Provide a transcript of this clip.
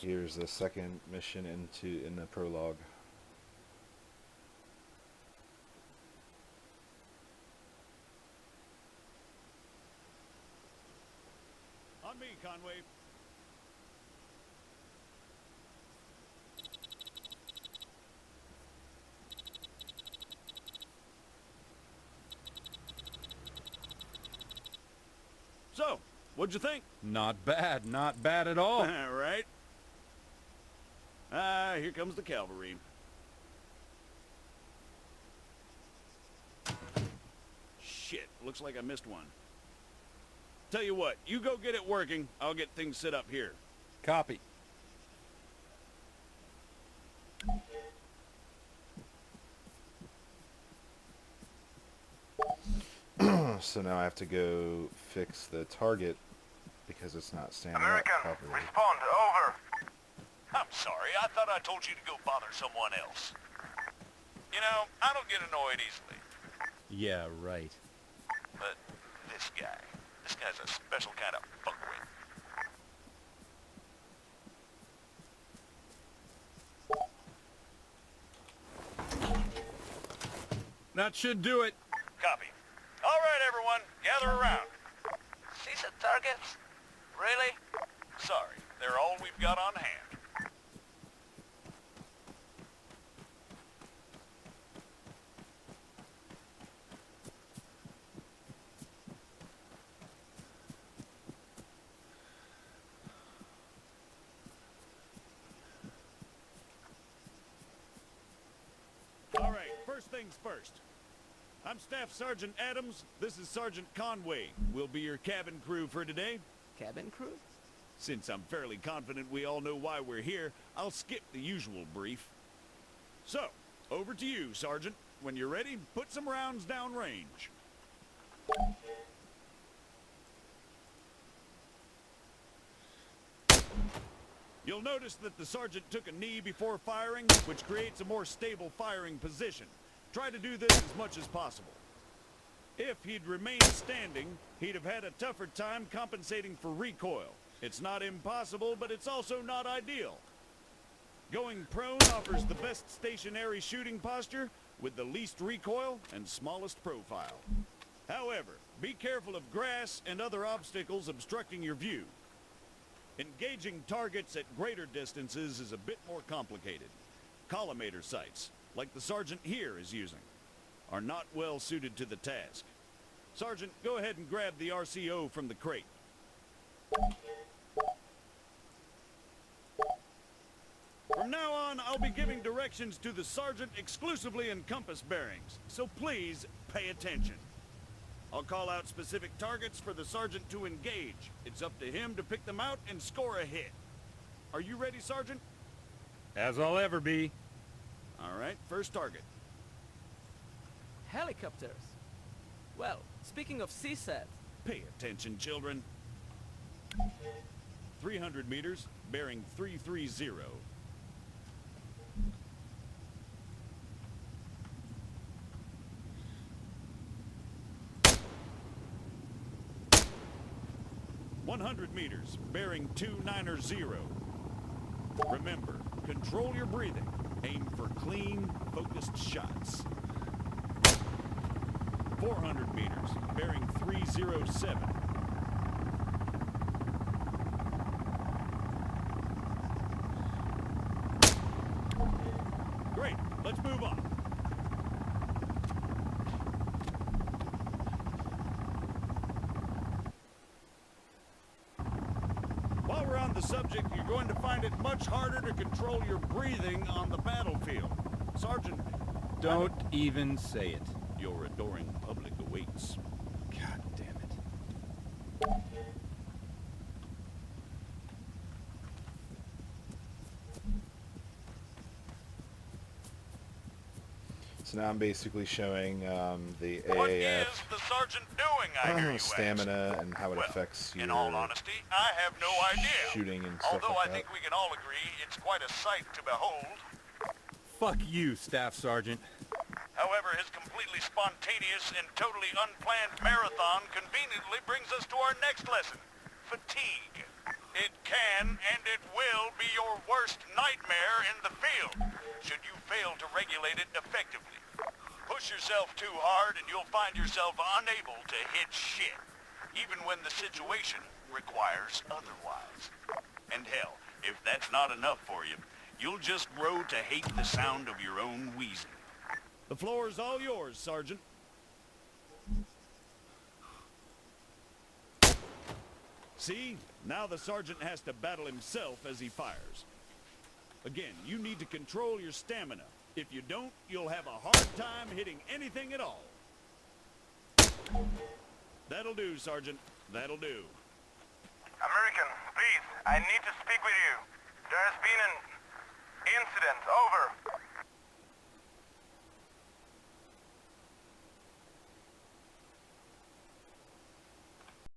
Here's the second mission in the prologue. On me, Conway. So, what'd you think? Not bad, not bad at all. Right? Here comes the cavalry. Shit, looks like I missed one. Tell you what, you go get it working, I'll get things set up here. Copy. So now I have to go fix the target because it's not standing American, up properly. respond, over. I'm sorry, I thought I told you to go bother someone else. You know, I don't get annoyed easily. Yeah, right. But this guy's a special kind of fuckwit. That should do it. Copy. All right, everyone, gather around. See some targets? Really? Sorry, they're all we've got on hand. All right, first things first. I'm Staff Sergeant Adams. This is Sergeant Conway. We'll be your cabin crew for today. Cabin crew? Since I'm fairly confident we all know why we're here, I'll skip the usual brief. So, over to you, Sergeant. When you're ready, put some rounds down range. You'll notice that the sergeant took a knee before firing, which creates a more stable firing position. Try to do this as much as possible. If he'd remained standing, he'd have had a tougher time compensating for recoil. It's not impossible, but it's also not ideal. Going prone offers the best stationary shooting posture with the least recoil and smallest profile. However, be careful of grass and other obstacles obstructing your view. Engaging targets at greater distances is a bit more complicated. Collimator sights, like the sergeant here is using, are not well suited to the task. Sergeant, go ahead and grab the RCO from the crate. From now on, I'll be giving directions to the sergeant exclusively in compass bearings, so please pay attention. I'll call out specific targets for the sergeant to engage. It's up to him to pick them out and score a hit. Are you ready, Sergeant? As I'll ever be. All right, first target. Helicopters. Well, speaking of CSAT, Pay attention, children. 300 meters, bearing 330. "100 meters, bearing 290. Remember, control your breathing. Aim for clean, focused shots. 400 meters, bearing 307. Great, let's move on. While we're on the subject, you're going to find it much harder to control your breathing on the battlefield. Sergeant, Don't even say it. your adoring public awaits. God damn it. So now I'm basically showing the What AAF is the sergeant doing, I hear you ask? stamina and how it Well, affects your in all honesty, I have no idea. shooting and stuff Although like I think that. we can all agree it's quite a sight to behold. Fuck you, Staff Sergeant. However, his completely spontaneous and totally unplanned marathon conveniently brings us to our next lesson. fatigue. It can and it will be your worst nightmare in the field, should you fail to regulate it effectively. Push yourself too hard and you'll find yourself unable to hit shit, even when the situation requires otherwise. And hell, if that's not enough for you, you'll just grow to hate the sound of your own wheezing. The floor is all yours, Sergeant. See? Now the sergeant has to battle himself as he fires. Again, you need to control your stamina. If you don't, you'll have a hard time hitting anything at all. That'll do, Sergeant. That'll do. American, please, I need to speak with you. There has been an incident. Over.